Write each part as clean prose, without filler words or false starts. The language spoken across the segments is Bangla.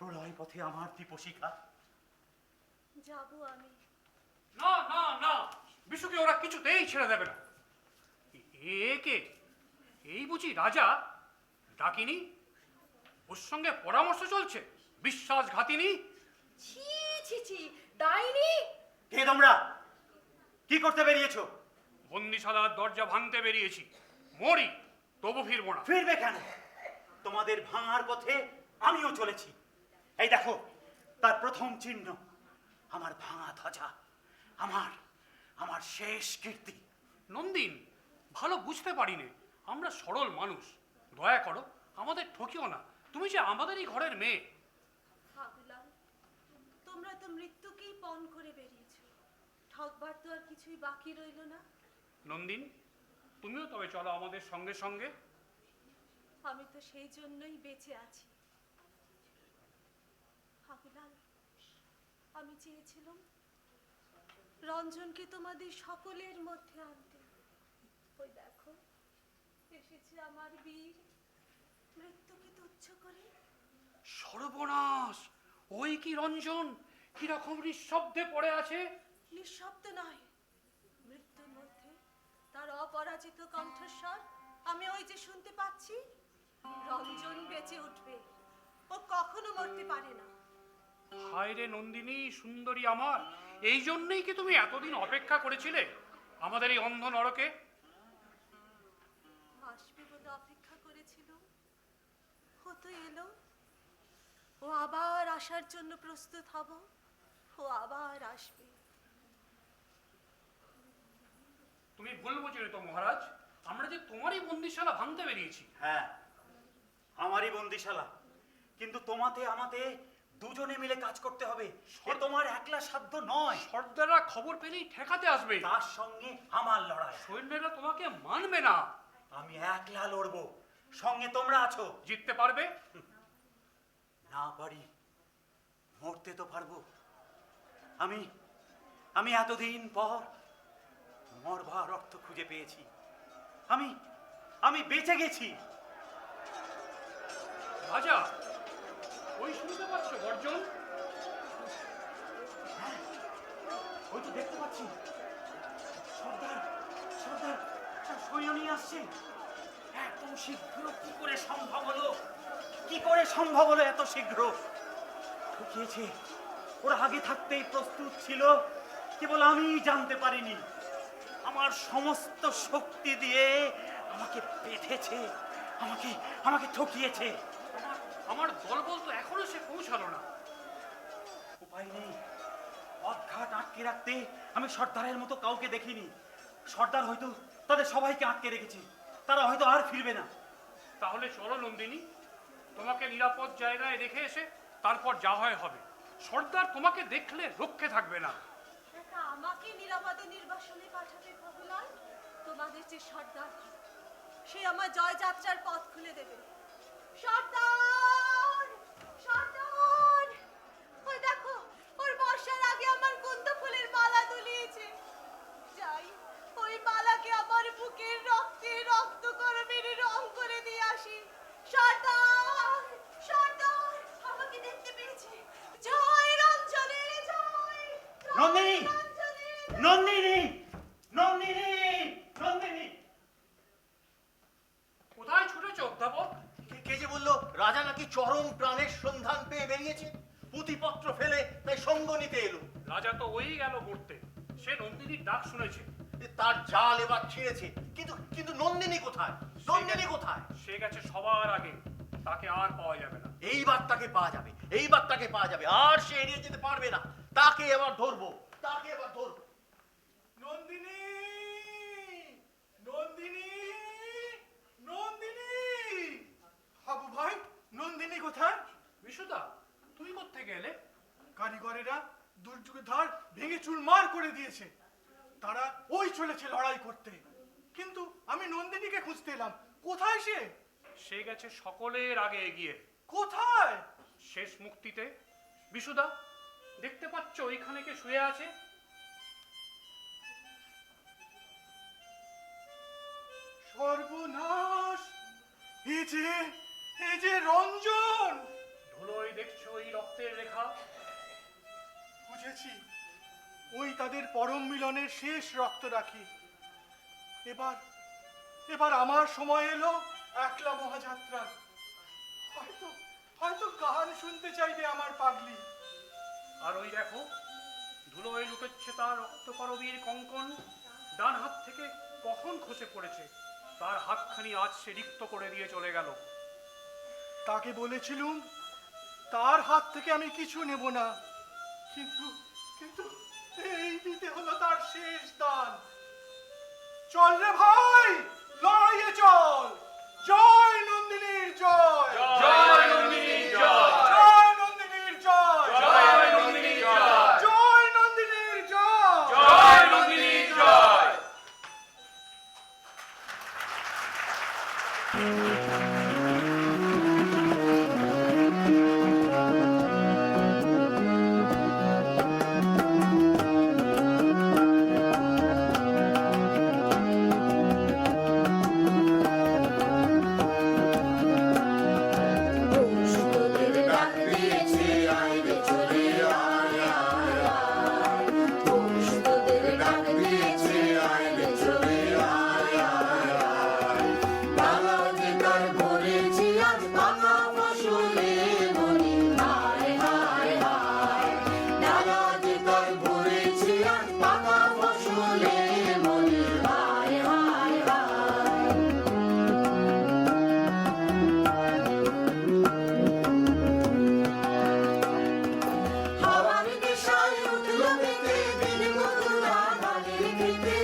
প্রলয় পথে আমার দীপশিখা। যাব আমি। না না না, বিশুকে ওরা কিছুতেই ছেড়ে দেবে না। কে? এই বুঝি রাজা? ডাকিনি? ওর সঙ্গে পরামর্শ চলছে? বিশ্বাসঘাতিনী? ছি ছি ছি, ডাইনি! কে তোমরা? কি করতে বেরিয়েছো? বন্দিশালার দরজা ভাঙতে বেরিয়েছি। মরি তবু ফিরবো না। ফিরবে কেন? তোমাদের ভাঙার পথে আমিও চলেছি। এই দেখো, তার প্রথম চিহ্ন আমার ভাঙা ধ্বজা, আমার আমার শেষ কীর্তি। নন্দিন, ভালো বুঝতে পারিনে, আমরা সরল মানুষ। দয়া করো, আমাদের ঠকিও না। তুমি যে আমাদেরই ঘরের মেয়ে। হাগুলাল, তোমরা তো মৃত্যুকেই পণ করে বেরিয়েছো। ঠকবার তো আর কিছুই বাকি রইল না। নন্দিন, তুমিও তবে চলো আমাদের সঙ্গে সঙ্গে। আমি তো সেই জন্যই বেঁচে আছি। হাগুলাল, আমি চেয়েছিলাম রঞ্জনকে তোমাদের সকলের মধ্যে আনতে। ওই দেখো, এসেছে আমার বীর, মৃত্যুকে তুচ্ছ করে। সর্বনাশ! ওই কি রঞ্জন? কিরকম নিঃশব্দে পড়ে আছে? নিঃশব্দ নয়, মৃত্যুর মধ্যে তার অপরাজিত কণ্ঠস্বর আমি ওই যে শুনতে পাচ্ছি। রঞ্জন বেঁচে উঠবে, ও কখনো মরতে পারে না। হায় রে নন্দিনী, সুন্দরী আমার, এই জন্যই কি তুমি এতদিন অপেক্ষা করেছিলে আমাদের এই অন্ধ নরকে? আসবে বলে অপেক্ষা করেছিল, ও তো এলো। ও আবার আসার জন্য প্রস্তুত হব, ও আবার আসবে। তুমি ভুল বুঝলে তো মহারাজ, আমরা যে তোমারই বন্দিশালা ভাঙতে বেরিয়েছি। হ্যাঁ, আমারই বন্দিশালা, কিন্তু তোমাতে আমাতে দুজনে মিলে কাজ করতে হবে। এ তোমার একলা সাধ্য নয়। সর্দাররা খবর পেলেই ঠেকাতে আসবে। তার সঙ্গে আমার লড়াই। সৈন্যরা তোমাকে মানবে না। আমি একলা লড়বো, সঙ্গে তোমরা আছো। জিততে পারবে? না পারি, মরতে তো পারবো। আমি আমি এতদিন পর মরবার অর্থ খুঁজে পেয়েছি। আমি আমি বেঁচে গেছি। রাজা, ওই শুনতে পাচ্ছ গর্জন? হ্যাঁ, ওই তো দেখতে পাচ্ছি। সর্দার সর্দার সৈন্য নিয়ে আসছে। এত শীঘ্র কি করে সম্ভব হলো? কি করে সম্ভব হলো এত শীঘ্র? ঠকিয়েছে, ওরা আগে থাকতেই প্রস্তুত ছিল, কেবল আমি জানতে পারিনি। আমার সমস্ত শক্তি দিয়ে আমাকে বেঁধেছে, আমাকে আমাকে ঠকিয়েছে। আমার দলবল তো এখনো সে পৌঁছালো না। উপায় নেই, পথঘাট আটকে রাখতে আমি সর্দারের মতো কাউকে দেখিনি। সর্দার হয়তো তাদের সবাইকে আটকে রেখেছে, তারা হয়তো আর ফিরবে না। তাহলে চলো নন্দিনী, তোমাকে নিরাপদ জায়গায় রেখে এসে তারপর যা হয় হবে। সর্দার তোমাকে দেখলে রক্ষে থাকবে না। একা আমাকে নিরাপদে নির্বাসনে পাঠাবে হাগুলাল? তোমাদের যে সর্দার, সে আমার জয়যাত্রার পথ খুলে দেবে। সর্দার, সর্দার, ওই দেখো, ওর বর্ষার আগে আমার কুন্দ ফুলের মালা দুলিয়েছে। যাই, ওই মালাকে আমার বুকের রক্তে রক্ত করবের রং করে দিয়ে আসি। সর্দার, সর্দার, আমাকে দেখতে পেয়েছে। জয় রঞ্জনের জয়। নন্দিনী, নন্দিনী, নন্দিনী, নন্দিনী। কোথায় ছুটেছ অধ্যাপক? কে যে বললো রাজা নাকি চরম প্রাণের সন্ধান পেয়ে বেরিয়েছে, পুঁথিপত্র ফেলে তাই সঙ্গ নিতে এলো। রাজা তো ওই গেল করতে, সে নন্দিনীর ডাক শুনেছে। তার জাল এবার ছিঁড়েছে, কিন্তু কিন্তু নন্দিনী কোথায়? নন্দিনী কোথায়? সে গেছে সবার আগে, তাকে আর পাওয়া যাবে না। এইবার তাকে পাওয়া যাবে, এইবার তাকে পাওয়া যাবে, আর সে এড়িয়ে যেতে পারবে না। তাকে এবার ধরবো, তাকে এবার ধরবো। নন্দিনী, নন্দিনী, নন্দিনী! হাবু ভাই, নন্দিনী কোথায়? বিশুদা, তুই কোত্থেকে এলে? কারিগরেরা দুর্যোগের ধার ভেঙে চুরমার করে দিয়েছে। তারা ওই চলেছে লড়াই করতে, কিন্তু আমি নন্দিনীকে খুঁজতে এলাম। কোথায় সে? সে গেছে সকলের আগে এগিয়ে। কোথায়? শেষ মুক্তিতে। বিশুদা, দেখতে পাচ্ছ ওইখানে কে শুয়ে আছে? সর্বনাশ! এই যে রঞ্জন! ধুলোয় দেখছো ওই বুঝেছি ওই তাদের পরম মিলনের শেষ রক্ত রাখি। এবার এবার আমার সময় এলো একলা মহাযাত্রার। হয়তো হয়তো গান শুনতে চাইবে আমার পাগলি। আর ওই দেখো ধুলোয় লুটোচ্ছে তার রক্তকরবীর কঙ্কন, ডান হাত থেকে কখন খসে পড়েছে, তার হাতখানি আজ সে রিক্ত করে দিয়ে চলে গেল। তাকে বলেছিলুম তার হাত থেকে আমি কিছু নেব না, কিন্তু কিন্তু এই দিতে হলো তার শেষ দান। চল রে ভাই, লড়াইয়ে চল। জয় নন্দিনীর জয়, জয় নন্দিনীর জয়, জয় নন্দিনীর জয়, জয় নন্দিনীর জয়, জয় নন্দিনীর জয়। জয় নন্দিনীর জয়। তোদের ডাক দিয়েছে আয় রে চলে আয় আয় আয়, তোদের ডাক দিয়েছে আয় রে চলে আয় আয় আয়। বাংলা যে তার ভরেছি আজ পাকা ফসলে মনি হায় হায় হায়। বাংলা যে তার ভরেছি আজ পাকা ফসলে মনি হায় হায় হায়। হাওয়ার দিশায় উঠলো মেতে দিন মধুরা ধানের খেতে।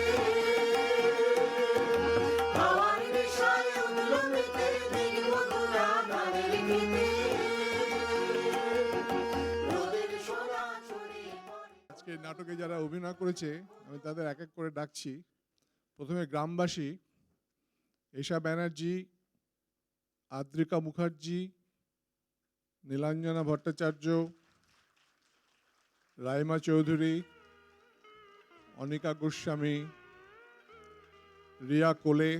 হাওয়ার দিশায় উঠলো মেতে দিন মধুরা ধানের খেতে। রোদের সোনা ছড়িয়ে পড়ে। আজকে নাটকে যারা অভিনয় করেছে আমি তাদের এক এক করে ডাকছি। প্রথমে গ্রামবাসী এশা ব্যানার্জি, আদ্রিকা মুখার্জি, নীলাঞ্জনা ভট্টাচার্য, রাইমা চৌধুরী, অনিকা গোস্বামী, রিয়া কোলে,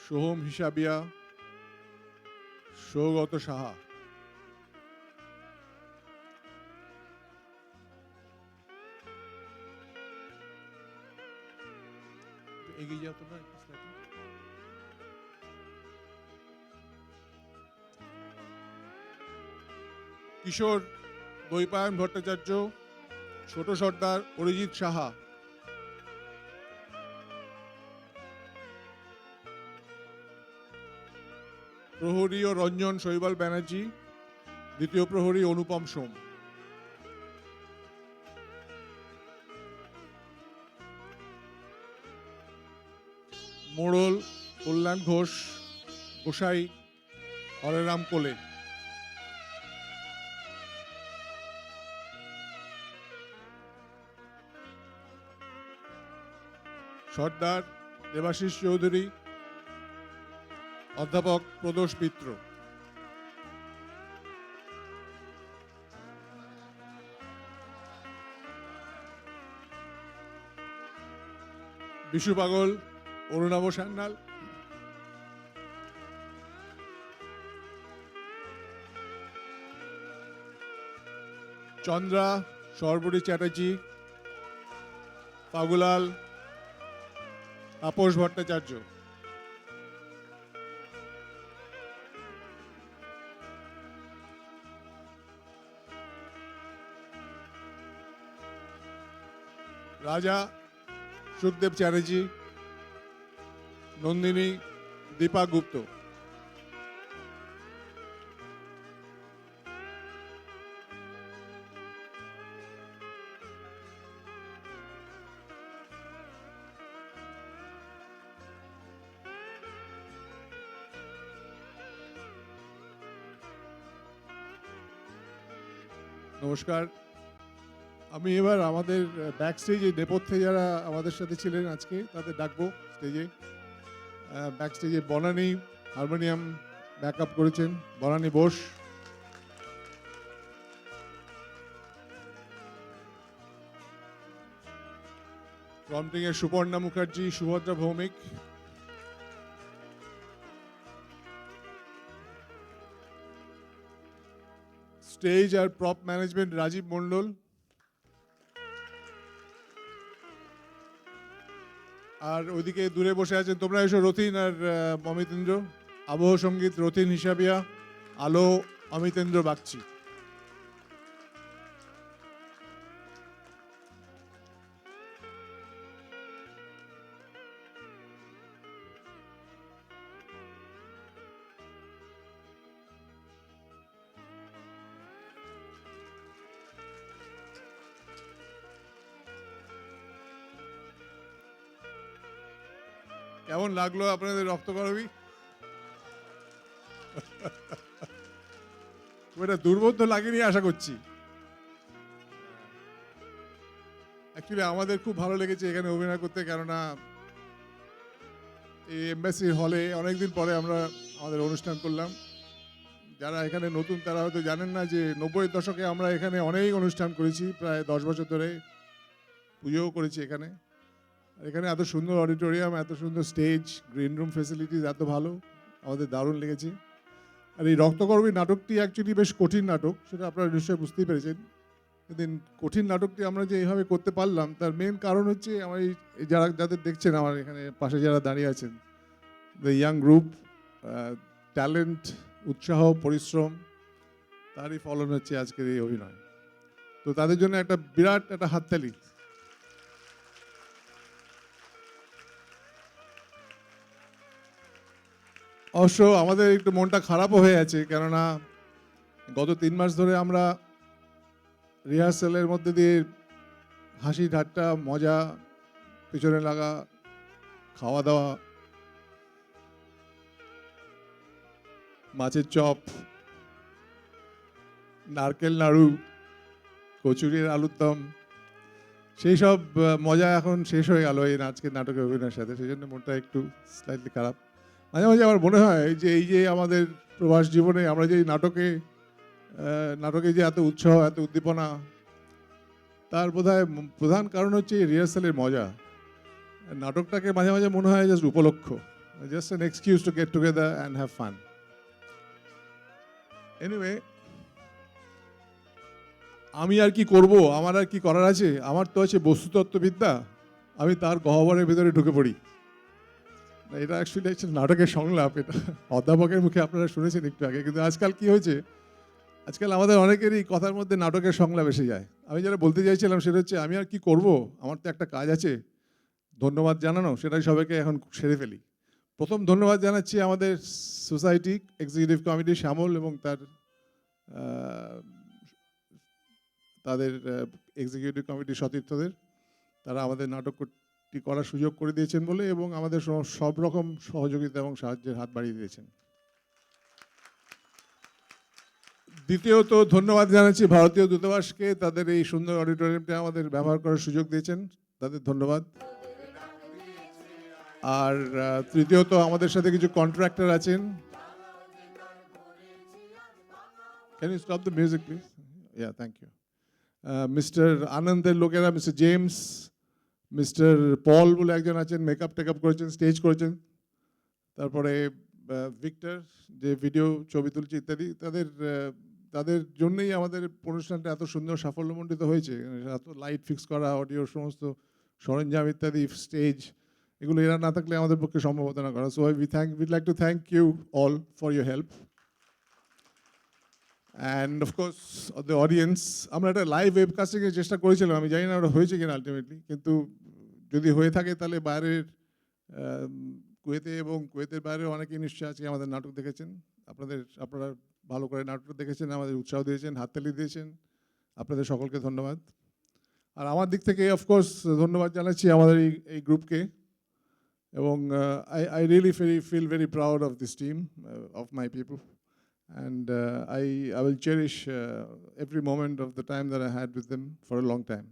সোহম হিসাবিয়া, সৌগত সাহা। এগিয়ে যাও তোমরা একটু slightly। কিশোর বৈপায়ন ভট্টাচার্য, ছোট সর্দার অরিজিৎ সাহা, প্রহরী ও রঞ্জন শৈবাল ব্যানার্জি, দ্বিতীয় প্রহরী অনুপম সোম। মোড়ল কল্যাণ ঘোষ, গোসাই হরেরাম কোলে। সর্দার দেবাশিস চৌধুরী, অধ্যাপক প্রদোষ মিত্র। বিশু পাগল অরুণাভ সান্যাল, চন্দ্রা সর্বরী চ্যাটার্জি, পাগুলাল তাপস ভট্টাচার্য। রাজা সুখদেব চ্যাটার্জি, নন্দিনী দীপা গুপ্ত। নমস্কার। আমি এবার আমাদের ব্যাক স্টেজে নেপথ্যে যারা আমাদের সাথে ছিলেন আজকে তাদের ডাকবো স্টেজে। ব্যাক স্টেজে বনানী হারমোনিয়াম ব্যাকআপ করেছেন, বনানী বোস। প্রম্পটিং এর সুপর্ণা মুখার্জি, সুভদ্রা ভৌমিক। স্টেজ আর প্রপ ম্যানেজমেন্ট রাজীব মণ্ডল। আর ওইদিকে দূরে বসে আছেন, তোমরা এসো, রথিন আর অমিতেন্দ্র। আবহ সঙ্গীত রথিন হিসাবিয়া, আলো অমিতেন্দ্র বাগচি। কেমন লাগলো আপনাদের রক্তকরবী? ওটা দুর্বোধ্য লাগেনি আশা করছি। অ্যাকচুয়ালি আমাদের খুব ভালো লেগেছে এখানে অভিনয় করতে, কেননা এই এমবাসির হলে অনেকদিন পরে আমরা আমাদের অনুষ্ঠান করলাম। যারা এখানে নতুন তারা হয়তো জানেন না যে 90-এর দশকে আমরা এখানে অনেক অনুষ্ঠান করেছি, প্রায় 10 বছর ধরে পুজোও করেছি এখানে। এখানে এত সুন্দর অডিটোরিয়াম, এত সুন্দর স্টেজ, গ্রিন রুম ফেসিলিটিস এত ভালো, আমাদের দারুণ লেগেছে। আর এই রক্তকরবী নাটকটি অ্যাকচুয়ালি বেশ কঠিন নাটক, সেটা আপনারা নিশ্চয়ই বুঝতেই পেরেছেন। কিন্তু কঠিন নাটকটি আমরা যে এইভাবে করতে পারলাম তার মেন কারণ হচ্ছে আমার এই যাদের দেখছেন আমার এখানে পাশে যারা দাঁড়িয়ে আছেন, দ্য ইয়াং গ্রুপ, ট্যালেন্ট, উৎসাহ, পরিশ্রম, তারই ফলন হচ্ছে আজকের এই অভিনয়। তো তাদের জন্য একটা বিরাট একটা হাততালি। অবশ্য আমাদের একটু মনটা খারাপও হয়ে আছে, কেননা গত 3 মাস ধরে আমরা রিহার্সালের মধ্যে দিয়ে হাসি ঠাট্টা মজা, পিছনে লাগা, খাওয়া দাওয়া, মাছের চপ, নারকেল নাড়ু, কচুরির আলুর দম, সেই সব মজা এখন শেষ হয়ে গেল এই আজকের নাটকের অভিনয়ের সাথে। সেই জন্য মনটা একটু স্লাইটলি খারাপ। মাঝে মাঝে আমার মনে হয় যে এই যে আমাদের প্রবাস জীবনে আমরা যে নাটকে যে এত উৎসাহ, এত উদ্দীপনা, তার বোধহয় প্রধান কারণ হচ্ছে এই রিহার্সালের মজা। নাটকটাকে মাঝে মাঝে মনে হয় জাস্ট উপলক্ষ, just an excuse to get together and have fun. Anyway, আমি আর কি করব, আমার আর কি করার আছে? আমার তো আছে বস্তুতত্ত্ববিদ্যা, আমি তার গহ্বরের ভিতরে ঢুকে পড়ি। এটা অ্যাকচুয়ালি নাটকের সংলাপ, এটা অধ্যাপকের মুখে আপনারা শুনেছেন একটু আগে। কিন্তু আজকাল কি হয়েছে, আজকাল আমাদের অনেকেরই কথার মধ্যে নাটকের সংলাপ এসে যায়। আমি যেটা বলতে চাইছিলাম সেটা হচ্ছে আমি আর কি করব, আমার তো একটা কাজ আছে, ধন্যবাদ জানানো, সেটাই সবাইকে এখন সেরে ফেলি। প্রথম ধন্যবাদ জানাচ্ছি আমাদের সোসাইটি এক্সিকিউটিভ কমিটি, শ্যামল এবং তাদের এক্সিকিউটিভ কমিটির সতীর্থদের। তারা আমাদের নাটকটি করার সুযোগ করে দিয়েছেন বলে, এবং আমাদের সব রকম সহযোগিতা এবং সাহায্যের হাত বাড়িয়ে দিয়েছেন। দ্বিতীয়ত ধন্যবাদ জানাচ্ছি ভারতীয় দূতাবাসকে, তাদের এই সুন্দর অডিটোরিয়ামটা আমাদের ব্যবহার করার সুযোগ দিয়েছেন, তাদের ধন্যবাদ। আর তৃতীয়ত আমাদের সাথে কিছু কন্ট্রাক্টর আছেন। Can you stop the music, please? Yeah, thank you. Mister আনন্দের লোকেরা, মিস্টার জেমস, মিস্টার পল বলে একজন আছেন, মেকআপ টেকআপ করেছেন, স্টেজ করেছেন। তারপরে ভিক্টর, যে ভিডিও ছবি তুলছে ইত্যাদি, তাদের জন্যই আমাদের অনুষ্ঠানটা এত সুন্দর সাফল্যমণ্ডিত হয়েছে। এত লাইট ফিক্স করা, অডিওর সমস্ত সরঞ্জাম ইত্যাদি, স্টেজ, এগুলো এরা না থাকলে আমাদের পক্ষে সম্ভব হতো না করা। So we'd like to thank you all for your help. And of course the audience, আমরা একটা লাইভ ওয়েবকাস্টিংয়ের চেষ্টা করেছিলাম, আমি জানি না ওটা হয়েছে কিনা আলটিমেটলি, কিন্তু যদি হয়ে থাকে তাহলে বাইরের কুয়েতে এবং কুয়েতের বাইরেও অনেকেই নিশ্চয়ই আজকে আমাদের নাটক দেখেছেন। আপনারা ভালো করে নাটক দেখেছেন, আমাদের উৎসাহ দিয়েছেন, হাততালি দিয়েছেন, আপনাদের সকলকে ধন্যবাদ। আর আমার দিক থেকে অফকোর্স ধন্যবাদ জানাচ্ছি আমাদের এই গ্রুপকে, এবং I really feel very proud of this team, of my people, and I will cherish every moment of the time that I had with them for a long time.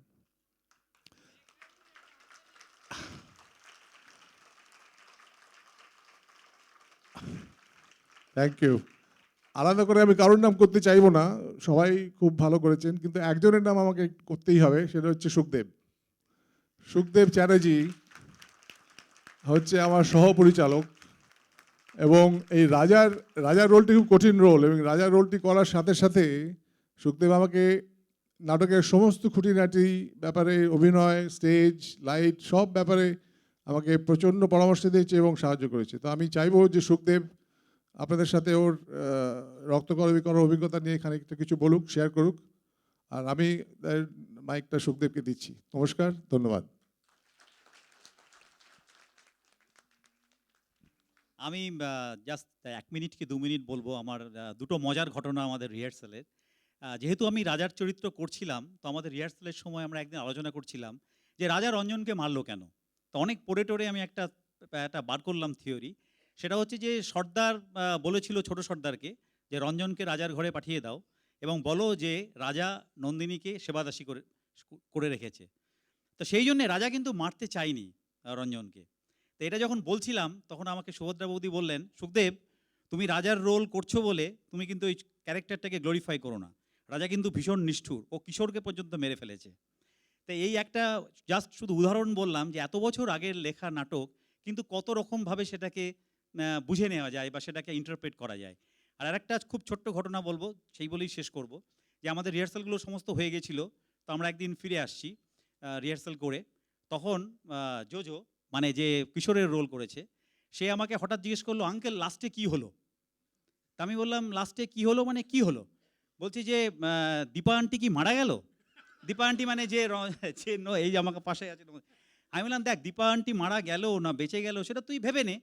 Thank you. আলাদা করে আমি কারোর নাম করতে চাইবো না, সবাই খুব ভালো করেছেন, কিন্তু একজনের নাম আমাকে করতেই হবে, সেটা হচ্ছে সুখদেব চ্যাটার্জি হচ্ছে আমার সহপরিচালক। এবং এই রাজার রোলটি খুব কঠিন রোল, এবং রাজার রোলটি করার সাথে সাথে সুখদেব আমাকে নাটকের সমস্ত খুঁটিনাটি ব্যাপারে, অভিনয়, স্টেজ, লাইট, সব ব্যাপারে আমাকে প্রচণ্ড পরামর্শ দিয়েছে এবং সাহায্য করেছে। তো আমি চাইবো যে সুখদেব আপনাদের সাথে ওর রক্তকরবীকরণ অভিজ্ঞতা নিয়ে খানিকটা কিছু বলুক, শেয়ার করুক। আর আমি মাইকটা সুখদেবকে দিচ্ছি। নমস্কার, ধন্যবাদ। আমি জাস্ট 1 মিনিট কি 2 মিনিট বলবো আমার দুটো মজার ঘটনা আমাদের রিহার্সালের। যেহেতু আমি রাজার চরিত্র করছিলাম, তো আমাদের রিহার্সালের সময় আমরা একদিন আলোচনা করছিলাম যে রাজা রঞ্জনকে মারলো কেন। তো অনেক পড়ে টরে আমি একটা বার করলাম থিওরি। সেটা হচ্ছে যে সর্দার বলেছিল ছোট সর্দারকে যে রঞ্জনকে রাজার ঘরে পাঠিয়ে দাও এবং বলো যে রাজা নন্দিনীকে সেবাদাসী করে রেখেছে। তো সেই জন্যে রাজা কিন্তু মারতে চায়নি রঞ্জনকে। তো এটা যখন বলছিলাম তখন আমাকে সুভদ্রা বৌদি বললেন, সুখদেব তুমি রাজার রোল করছো বলে তুমি কিন্তু ওই ক্যারেক্টারটাকে গ্লোরিফাই করো না। রাজা কিন্তু ভীষণ নিষ্ঠুর, ও কিশোরকে পর্যন্ত মেরে ফেলেছে। তো এই একটা জাস্ট শুধু উদাহরণ বললাম যে এত বছর আগের লেখা নাটক কিন্তু কত রকমভাবে সেটাকে বুঝে নেওয়া যায় বা সেটাকে ইন্টারপ্রেট করা যায়। আর আরেকটা খুব ছোট্ট ঘটনা বলবো, সেই বলেই শেষ করব, যে আমাদের রিহার্সালগুলো সমস্ত হয়ে গেছিলো। তো আমরা একদিন ফিরে আসছি রিহার্সাল করে, তখন জোজো মানে যে কিশোরের রোল করেছে সে আমাকে হঠাৎ জিজ্ঞেস করলো, আঙ্কেল লাস্টে কি হলো? তা আমি বললাম লাস্টে কি হলো মানে কি হলো? বলছি যে দীপা আন্টি কি মারা গেল? দীপা আন্টি মানে যে এই যে আমাকে পাশে আছে। আমি বললাম দেখ, দীপা আন্টি মারা গেল না বেঁচে গেল সেটা তুই ভেবে নে,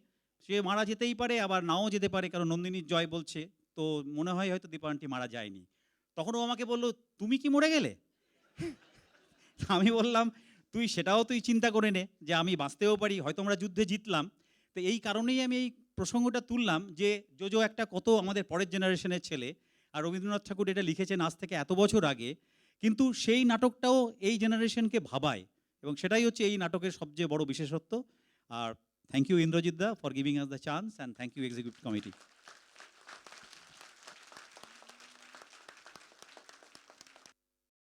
সে মারা যেতেই পারে আবার নাও যেতে পারে, কারণ নন্দিনীর জয় বলছে, তো মনে হয় হয়তো দীপা আন্টি মারা যায়নি। তখন ও আমাকে বললো তুমি কি মরে গেলে? আমি বললাম তুই চিন্তা করে নে যে আমি বাঁচতেও পারি, হয়তো আমরা যুদ্ধে জিতলাম। তো এই কারণেই আমি এই প্রসঙ্গটা তুললাম যে জোজো একটা কত আমাদের পরের জেনারেশনের ছেলে, আর রবীন্দ্রনাথ ঠাকুর এটা লিখেছেন আজ থেকে এত বছর আগে, কিন্তু সেই নাটকটাও এই জেনারেশনকে ভাবায় এবং সেটাই হচ্ছে এই নাটকের সবচেয়ে বড় বিশেষত্ব। আর thank you Indrajit da for giving us the chance, and thank you executive committee.